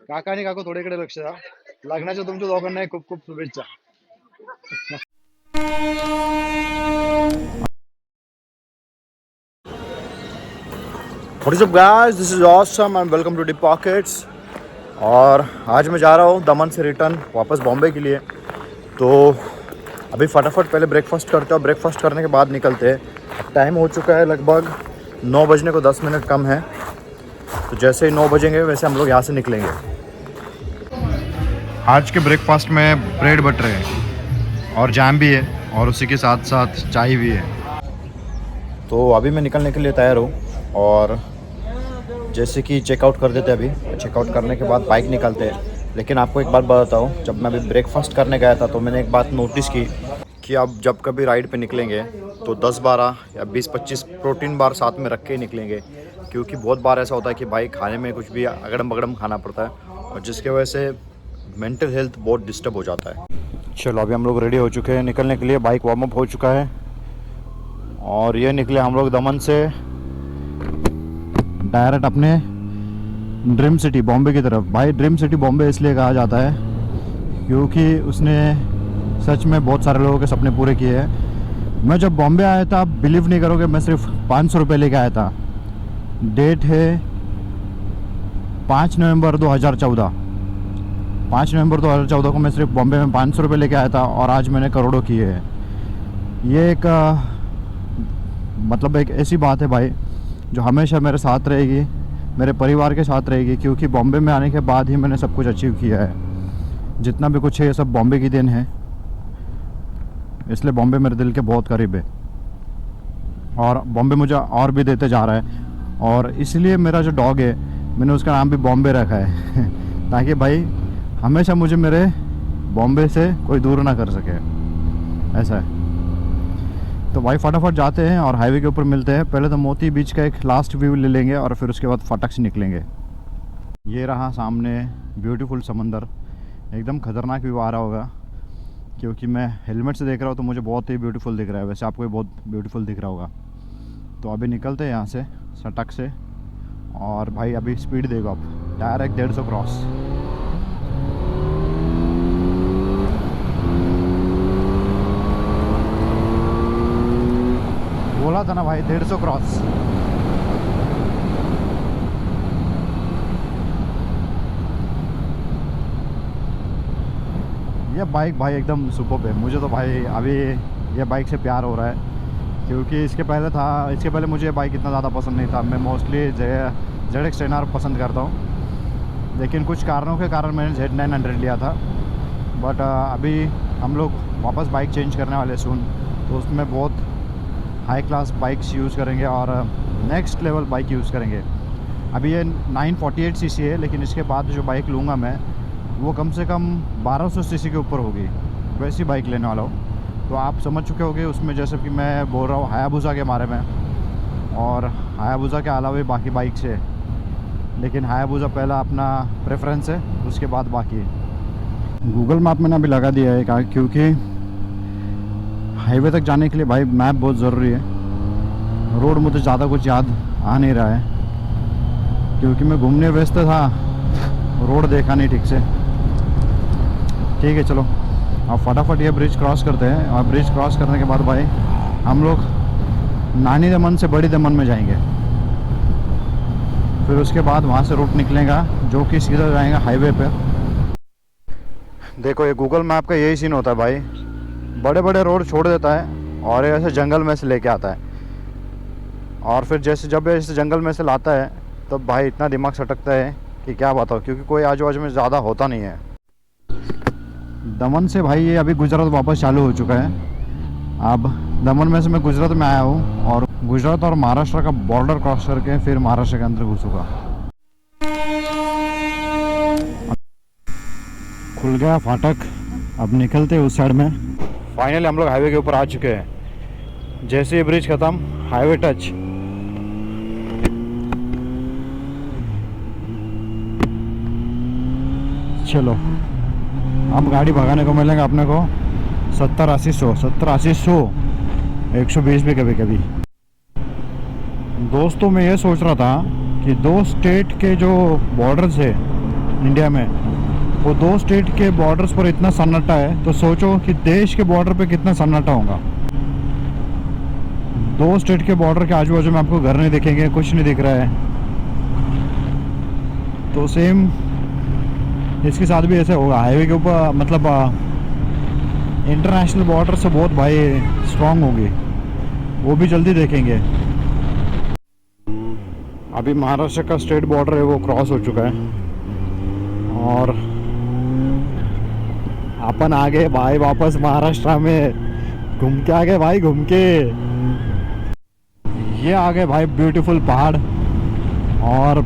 काका आणि काकू थोडीकडे लक्ष द्या. लग्नाच्या तुमच्या दोघांनाही खूप खूप शुभेच्छा. What is up guys, this is awesome and welcome to Deep Pockets. और आज मैं जा रहा हूँ दमन से रिटर्न वापस बॉम्बे के लिए. तो अभी फटाफट पहले ब्रेकफास्ट करते हैं. ब्रेकफास्ट करने के बाद निकलते हैं. टाइम हो चुका है लगभग 9 बजने को 10 मिनट कम है. तो जैसे ही 9 बजेंगे वैसे हम लोग यहाँ से निकलेंगे. आज के ब्रेकफास्ट में ब्रेड बटर है और जैम भी है और उसी के साथ साथ चाय भी है. तो अभी मैं निकलने के लिए तैयार हूँ और जैसे कि चेकआउट कर देते हैं. अभी चेकआउट करने के बाद बाइक निकलते हैं. लेकिन आपको एक बात बताता हूँ, जब मैं अभी ब्रेकफास्ट करने गया था तो मैंने एक बात नोटिस की कि आप जब कभी राइड पे निकलेंगे तो 10-12 या 20-25 प्रोटीन बार साथ में रख के ही निकलेंगे. क्योंकि बहुत बार ऐसा होता है कि बाइक खाने में कुछ भी अगड़म बगड़म खाना पड़ता है और जिसकी वजह से मेंटल हेल्थ बहुत डिस्टर्ब हो जाता है. चलो अभी हम लोग रेडी हो चुके हैं निकलने के लिए. बाइक वार्म अप हो चुका है और ये निकले हम लोग दमन से डायरेक्ट अपने ड्रीम सिटी बॉम्बे की तरफ. भाई ड्रीम सिटी बॉम्बे इसलिए कहा जाता है क्योंकि उसने सच में बहुत सारे लोगों के सपने पूरे किए हैं. मैं जब बॉम्बे आया था, आप बिलीव नहीं करोगे, मैं सिर्फ 500 रुपये लेके आया था. डेट है 5 नवंबर 2014. 5 नवंबर 2014 को मैं सिर्फ बॉम्बे में 500 रुपये लेके आया था और आज मैंने करोड़ों किए हैं. ये एक मतलब एक ऐसी बात है भाई जो हमेशा मेरे साथ रहेगी, मेरे परिवार के साथ रहेगी. क्योंकि बॉम्बे में आने के बाद ही मैंने सब कुछ अचीव किया है. जितना भी कुछ है ये सब बॉम्बे की देन है. इसलिए बॉम्बे मेरे दिल के बहुत करीब है और बॉम्बे मुझे और भी देते जा रहा है. और इसलिए मेरा जो डॉग है मैंने उसका नाम भी बॉम्बे रखा है ताकि भाई हमेशा मुझे मेरे बॉम्बे से कोई दूर ना कर सके. ऐसा है. तो भाई फटाफट जाते हैं और हाईवे के ऊपर मिलते हैं. पहले तो मोती बीच का एक लास्ट व्यू ले लेंगे और फिर उसके बाद फटक से निकलेंगे. ये रहा सामने ब्यूटीफुल समंदर. एकदम खतरनाक व्यू आ रहा होगा क्योंकि मैं हेलमेट से देख रहा हूँ तो मुझे बहुत ही ब्यूटीफुल दिख रहा है. वैसे आपको भी बहुत ब्यूटीफुल दिख रहा होगा. तो अभी निकलते हैं यहाँ से सटक से. और भाई अभी स्पीड देखो आप, डायरेक्ट 150 क्रॉस. बोला था ना भाई 150 क्रॉस. ये बाइक भाई एकदम सुपर्ब है. मुझे तो भाई अभी ये बाइक से प्यार हो रहा है क्योंकि इसके पहले मुझे ये बाइक इतना ज़्यादा पसंद नहीं था. मैं मोस्टली ZX-10R पसंद करता हूँ. लेकिन कुछ कारणों के कारण मैंने Z900 लिया था. बट अभी हम लोग वापस बाइक चेंज करने वाले सून. तो उसमें बहुत हाई क्लास बाइक्स यूज़ करेंगे और नेक्स्ट लेवल बाइक यूज़ करेंगे. अभी ये 948 सीसी है लेकिन इसके बाद जो बाइक लूँगा मैं वो कम से कम 1200 सीसी के ऊपर होगी. वैसी बाइक लेने वाला हूँ. तो आप समझ चुके होंगे उसमें, जैसे कि मैं बोल रहा हूँ हायाबुसा के बारे में. और हायाबुसा के अलावा बाकी बाइक से, लेकिन हायाबुसा पहला अपना प्रेफरेंस है, उसके बाद बाकी. गूगल मैप मैंने अभी लगा दिया है क्योंकि हाईवे तक जाने के लिए भाई मैप बहुत ज़रूरी है. रोड मुझे ज़्यादा कुछ याद आ नहीं रहा है क्योंकि मैं घूमने व्यस्त था, रोड देखा नहीं ठीक से. ठीक है चलो अब फटाफट ये ब्रिज क्रॉस करते हैं. और ब्रिज क्रॉस करने के बाद भाई हम लोग नानी दमन से बड़ी दमन में जाएंगे. फिर उसके बाद वहाँ से रूट निकलेगा जो कि सीधा जाएगा हाईवे पे. देखो ये गूगल मैप का यही सीन होता है भाई. बड़े बड़े रोड छोड़ देता है और ये ऐसे जंगल में से लेके आता है. और फिर जब ऐसे जंगल में से लाता है तब भाई इतना दिमाग सटकता है कि क्या बताओ. क्योंकि कोई आजू बाजू में ज़्यादा होता नहीं है. दमन से भाई ये अभी गुजरात वापस चालू हो चुका है. अब दमन में से मैं गुजरात में आया हूँ और गुजरात और महाराष्ट्र का बॉर्डर क्रॉस करके फिर महाराष्ट्र के अंदर घुसूँगा. खुल गया फाटक. अब निकलते हैं उस साइड में. फाइनली हम लोग हाईवे के ऊपर आ चुके हैं. जैसे ही ब्रिज ख़त्म, हाईवे टच. चलो अब गाड़ी भगाने को मिलेगा अपने को 70-80 100 120 भी कभी कभी. दोस्तों मैं ये सोच रहा था कि दो स्टेट के जो बॉर्डर्स है इंडिया में, वो 2 स्टेट के बॉर्डर्स पर इतना सन्नाटा है, तो सोचो कि देश के बॉर्डर पे कितना सन्नाटा होगा। 2 स्टेट के बॉर्डर के आजू बाजू में आपको घर नहीं दिखेंगे, कुछ नहीं दिख रहा है। तो सेम इसके साथ भी ऐसे होगा। हाईवे के ऊपर मतलब इंटरनेशनल बॉर्डर से बहुत भाई स्ट्रांग होंगे, वो भी जल्दी देखेंगे। अभी महाराष्ट्र का स्टेट बॉर्डर है वो क्रॉस हो चुका है और अपन आ गए भाई वापस महाराष्ट्र में। घूम के आ गए भाई, घूम के ये आ गए भाई ब्यूटीफुल पहाड़। और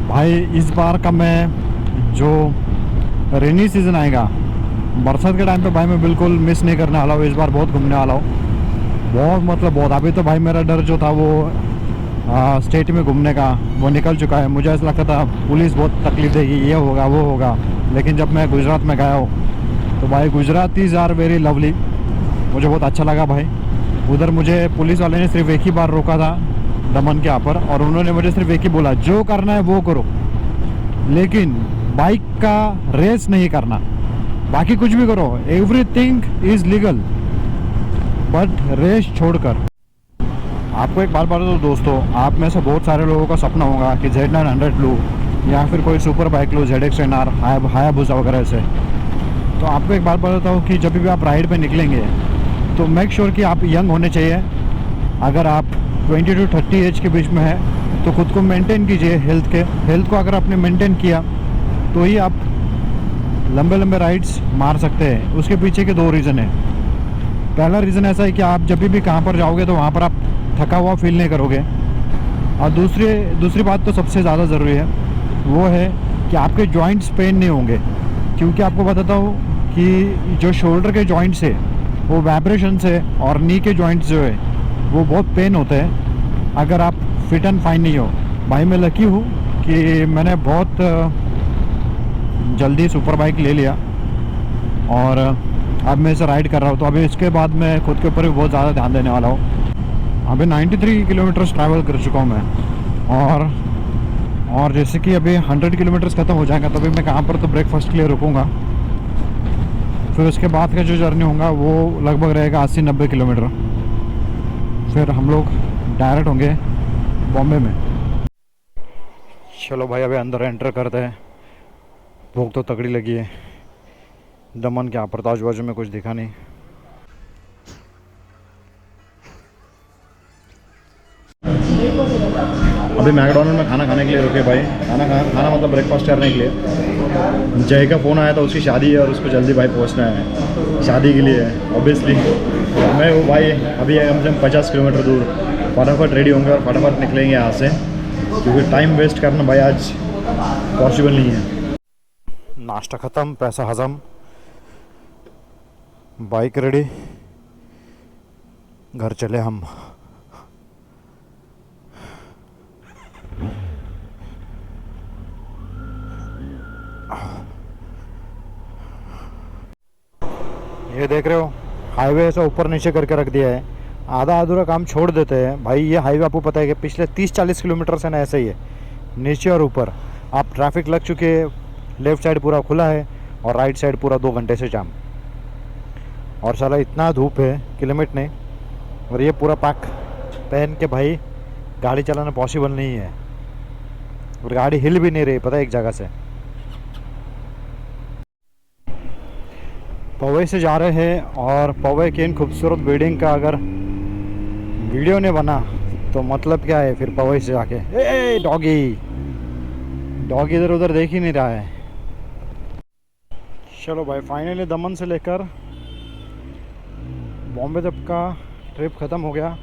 भाई इस बार का मैं जो रेनी सीज़न आएगा, बरसात के टाइम पे भाई मैं बिल्कुल मिस नहीं करने वाला हूँ। इस बार बहुत घूमने वाला हूँ, बहुत मतलब बहुत। अभी तो भाई मेरा डर जो था वो स्टेट में घूमने का वो निकल चुका है। मुझे ऐसा लगता था पुलिस बहुत तकलीफ देगी, ये होगा वो होगा, लेकिन जब मैं गुजरात में गया हूँ तो भाई गुजरातीज़ आर वेरी लवली। मुझे बहुत अच्छा लगा भाई। उधर मुझे पुलिस वाले ने सिर्फ एक ही बार रोका था दमन के यहाँ पर, और उन्होंने मुझे सिर्फ एक ही बोला, जो करना है वो करो, लेकिन बाइक का रेस नहीं करना, बाकी कुछ भी करो, everything is legal but race छोड़कर। आपको एक बात बता दो दोस्तों, आप में से बहुत सारे लोगों का सपना होगा कि Z900 लूँ या फिर कोई सुपर बाइक लूँ, ZX10R, हायाबुसा वगैरह से। तो आपको एक बात बताता हूँ कि जब भी आप राइड पे निकलेंगे तो मेक श्योर कि आप यंग होने चाहिए। अगर आप 20 to 30 एज के बीच में है तो खुद को मेंटेन कीजिए। हेल्थ को अगर आपने मेंटेन किया तो ही आप लंबे लंबे राइड्स मार सकते हैं। उसके पीछे के 2 रीज़न है। पहला रीज़न ऐसा है कि आप जब भी कहाँ पर जाओगे तो वहाँ पर आप थका हुआ फील नहीं करोगे। और दूसरी बात तो सबसे ज़्यादा ज़रूरी है, वो है कि आपके जॉइंट्स पेन नहीं होंगे। क्योंकि आपको बताता हूँ कि जो शोल्डर के जॉइंट्स है वो वाइब्रेशन से, और नी के जॉइंट्स जो है वो बहुत पेन होते हैं अगर आप फिट एंड फाइन नहीं हो। भाई मैं लकी हूँ कि मैंने बहुत जल्दी सुपर बाइक ले लिया और अब मैं इसे राइड कर रहा हूँ। तो अभी इसके बाद मैं खुद के ऊपर भी बहुत ज़्यादा ध्यान देने वाला हूँ। अभी 93 किलोमीटर्स ट्रैवल कर चुका हूँ मैं, और जैसे कि अभी 100 किलोमीटर्स ख़त्म हो जाएगा तो अभी मैं कहाँ पर तो ब्रेकफास्ट के लिए रुकूँगा। फिर उसके बाद का जो जर्नी होगा वो लगभग रहेगा 80-90 किलोमीटर। फिर हम लोग डायरेक्ट होंगे बॉम्बे में। चलो भाई अभी अंदर एंटर करते हैं। भूख तो तगड़ी लगी है। दमन के यहाँ पर आजू बाजू में कुछ दिखा नहीं। अभी मैकडोनल्ड में खाना खाने के लिए रुके भाई। खाना मतलब ब्रेकफास्ट करने के लिए। जय का फ़ोन आया था, उसकी शादी है और उसको जल्दी भाई पहुंचना है शादी के लिए ऑब्वियसली। मैं वो भाई अभी कम से कम 50 किलोमीटर दूर, फटाफट रेडी होंगे और फटाफट निकलेंगे यहाँ से, क्योंकि टाइम वेस्ट करना भाई आज पॉसिबल नहीं है। नाश्ता ख़त्म, पैसा हज़म, बाइक रेडी, घर चले हम। ये देख रहे हो हाईवे ऐसा ऊपर नीचे करके रख दिया है। आधा अधूरा काम छोड़ देते हैं भाई। ये हाईवे आपको पता है कि पिछले 30-40 किलोमीटर से ना ऐसा ही है, नीचे और ऊपर। आप ट्रैफिक लग चुके हैं, लेफ़्ट साइड पूरा खुला है और राइट साइड पूरा 2 घंटे से जाम। और साला इतना धूप है कि लिमिट नहीं। और ये पूरा पैक पहन के भाई गाड़ी चलाना पॉसिबल नहीं है, और गाड़ी हिल भी नहीं रही पता है एक जगह से। पवई से जा रहे हैं और पवई की इन खूबसूरत बिल्डिंग का अगर वीडियो नहीं बना तो मतलब क्या है फिर पवई से जाके। ए डॉगी इधर उधर देख ही नहीं रहा है। चलो भाई फाइनली दमन से लेकर बॉम्बे तक का ट्रिप ख़त्म हो गया।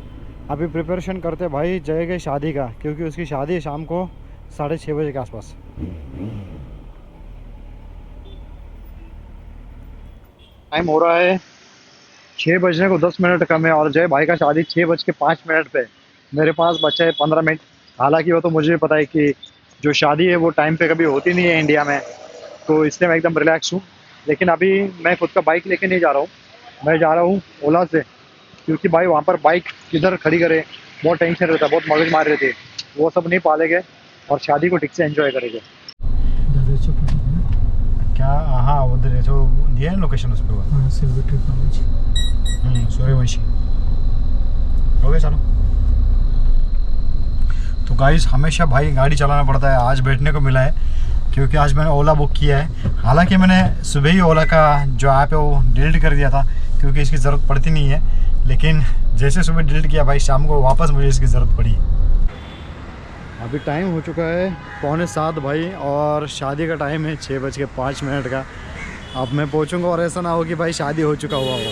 अभी प्रिपरेशन करते भाई जय के शादी का, क्योंकि उसकी शादी है शाम को 6:30 बजे के आसपास। टाइम हो रहा है 6 बजने को 10 मिनट कम है, और जय भाई का शादी 6:05 पे। मेरे पास बचा है 15 मिनट। हालांकि वो तो मुझे भी पता है कि जो शादी है वो टाइम पे कभी होती नहीं है इंडिया में, तो इसलिए मैं एकदम रिलैक्स हूँ। लेकिन अभी मैं खुद का बाइक लेके नहीं जा रहा हूँ, मैं जा रहा हूँ ओला से, क्योंकि भाई वहाँ पर बाइक किधर खड़ी करे बहुत टेंशन रहता है, बहुत मगज मार रहे थे। वो सब नहीं पालेंगे और शादी को ठीक से एंजॉय करेंगे। क्या? हाँ उधर है, तो दिया है लोकेशन उस पर वो। हाँ सिल्वर टेक्नोलॉजी। सूर्यवंशी हो गया। चलो तो गाइस हमेशा भाई गाड़ी चलाना पड़ता है। आज बैठने को मिला है क्योंकि आज मैंने ओला बुक किया है। हालांकि मैंने सुबह ही ओला का जो ऐप है वो डिलीट कर दिया था क्योंकि इसकी ज़रूरत पड़ती नहीं है, लेकिन जैसे सुबह डिलीट किया भाई शाम को वापस मुझे इसकी ज़रूरत पड़ी। अभी टाइम हो चुका है 6:45 भाई, और शादी का टाइम है 6:05 का। अब मैं पहुंचूंगा और ऐसा ना हो कि भाई शादी हो चुका हुआ हो,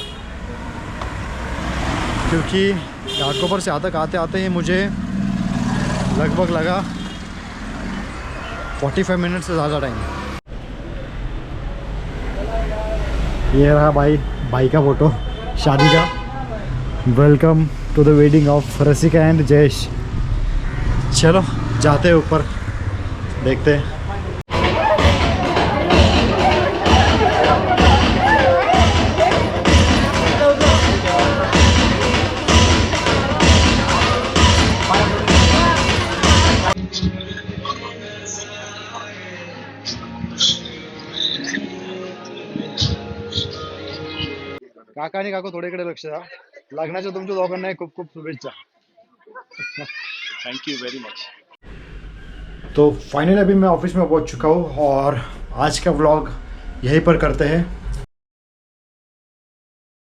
क्योंकि घाटकोपर से आतक आते आते ही मुझे लगभग लगा 45 मिनट से ज़्यादा टाइम। ये रहा भाई का फ़ोटो शादी का। Welcome to the wedding of Rasika and Jayesh. चलो जाते हैं ऊपर, देखते हैं। काका आणि काकू थोडे इकडे लक्ष द्या। लग्नाच्या तुमच्या दोघांना खूप खूप शुभेच्छा। Thank you very much. तो फाइनली अभी मैं ऑफिस में पहुंच चुका हूँ और आज का व्लॉग यहीं पर करते हैं।